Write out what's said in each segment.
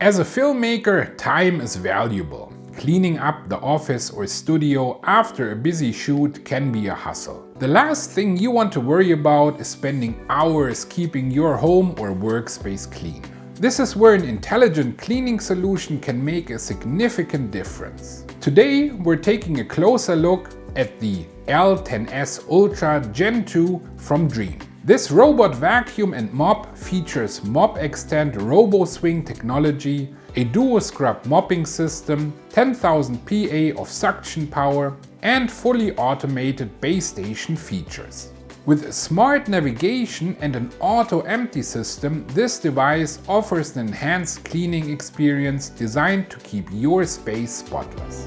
As a filmmaker, time is valuable. Cleaning up the office or studio after a busy shoot can be a hustle. The last thing you want to worry about is spending hours keeping your home or workspace clean. This is where an intelligent cleaning solution can make a significant difference. Today, we're taking a closer look at the L10s Ultra Gen 2 from Dreame. This robot vacuum and mop features Mop Extend Robo Swing technology, a dual scrub mopping system, 10,000 PA of suction power, and fully automated base station features. With a smart navigation and an auto-empty system, this device offers an enhanced cleaning experience designed to keep your space spotless.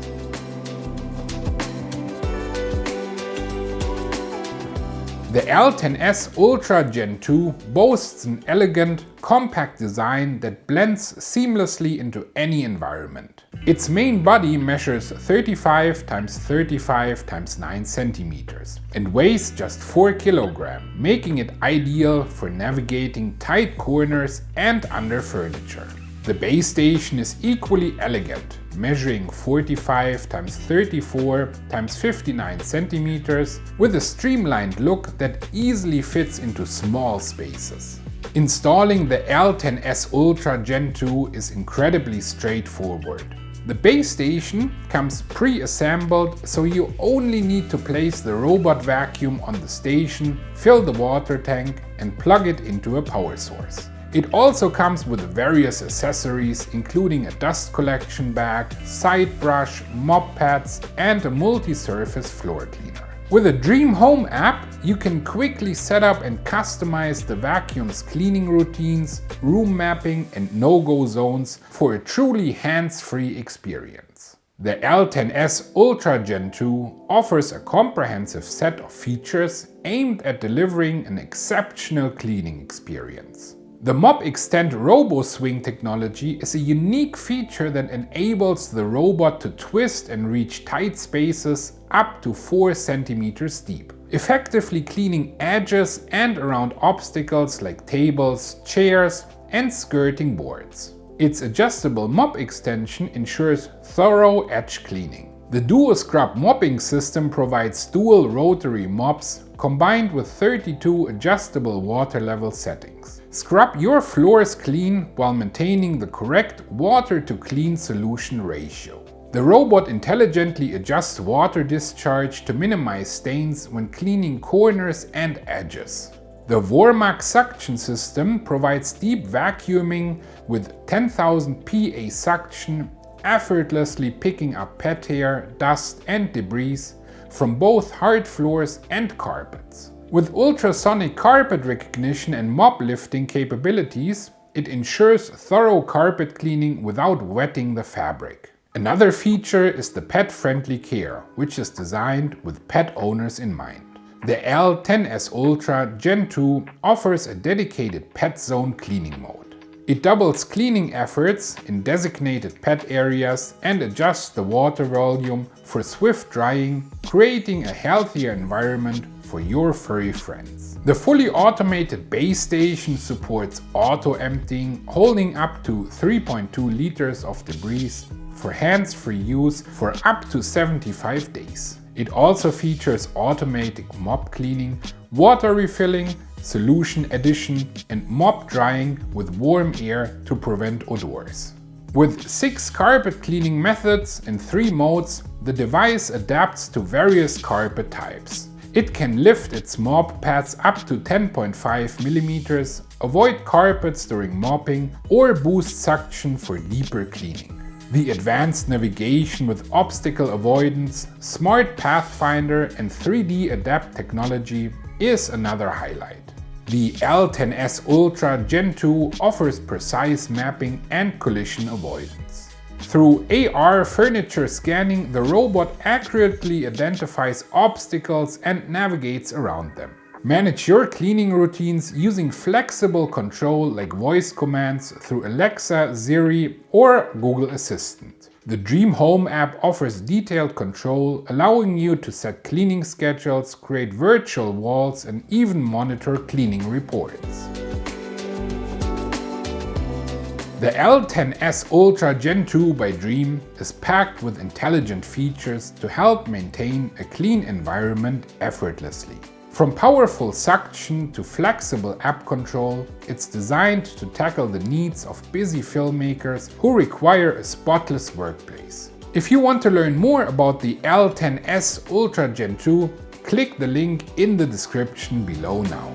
The L10s Ultra Gen 2 boasts an elegant, compact design that blends seamlessly into any environment. Its main body measures 35 x 35 x 9 cm and weighs just 4 kg, making it ideal for navigating tight corners and under furniture. The base station is equally elegant, measuring 45 x 34 x 59 cm with a streamlined look that easily fits into small spaces. Installing the L10s Ultra Gen 2 is incredibly straightforward. The base station comes pre-assembled, so you only need to place the robot vacuum on the station, fill the water tank, and plug it into a power source. It also comes with various accessories including a dust collection bag, side brush, mop pads, and a multi-surface floor cleaner. With a Dreame Home app, you can quickly set up and customize the vacuum's cleaning routines, room mapping, and no-go zones for a truly hands-free experience. The L10s Ultra Gen 2 offers a comprehensive set of features aimed at delivering an exceptional cleaning experience. The Mop Extend Robo Swing technology is a unique feature that enables the robot to twist and reach tight spaces up to 4 cm deep, effectively cleaning edges and around obstacles like tables, chairs, and skirting boards. Its adjustable mop extension ensures thorough edge cleaning. The dual scrub mopping system provides dual rotary mops combined with 32 adjustable water level settings. Scrub your floors clean while maintaining the correct water-to-clean solution ratio. The robot intelligently adjusts water discharge to minimize stains when cleaning corners and edges. The Vormax suction system provides deep vacuuming with 10,000 PA suction, effortlessly picking up pet hair, dust, and debris from both hard floors and carpets. With ultrasonic carpet recognition and mop lifting capabilities, it ensures thorough carpet cleaning without wetting the fabric. Another feature is the pet-friendly care, which is designed with pet owners in mind. The L10s Ultra Gen 2 offers a dedicated pet zone cleaning mode. It doubles cleaning efforts in designated pet areas and adjusts the water volume for swift drying, creating a healthier environment for your furry friends. The fully automated base station supports auto-emptying, holding up to 3.2 liters of debris for hands-free use for up to 75 days. It also features automatic mop cleaning, water refilling, solution addition, and mop drying with warm air to prevent odors. With 6 carpet cleaning methods in 3 modes, the device adapts to various carpet types. It can lift its mop pads up to 10.5 mm, avoid carpets during mopping, or boost suction for deeper cleaning. The advanced navigation with obstacle avoidance, smart pathfinder, and 3D adapt technology is another highlight. The L10s Ultra Gen 2 offers precise mapping and collision avoidance. Through AR furniture scanning, the robot accurately identifies obstacles and navigates around them. Manage your cleaning routines using flexible control like voice commands through Alexa, Siri, or Google Assistant. The Dreame Home app offers detailed control, allowing you to set cleaning schedules, create virtual walls, and even monitor cleaning reports. The L10s Ultra Gen 2 by Dreame is packed with intelligent features to help maintain a clean environment effortlessly. From powerful suction to flexible app control, it's designed to tackle the needs of busy filmmakers who require a spotless workplace. If you want to learn more about the L10s Ultra Gen 2, click the link in the description below now.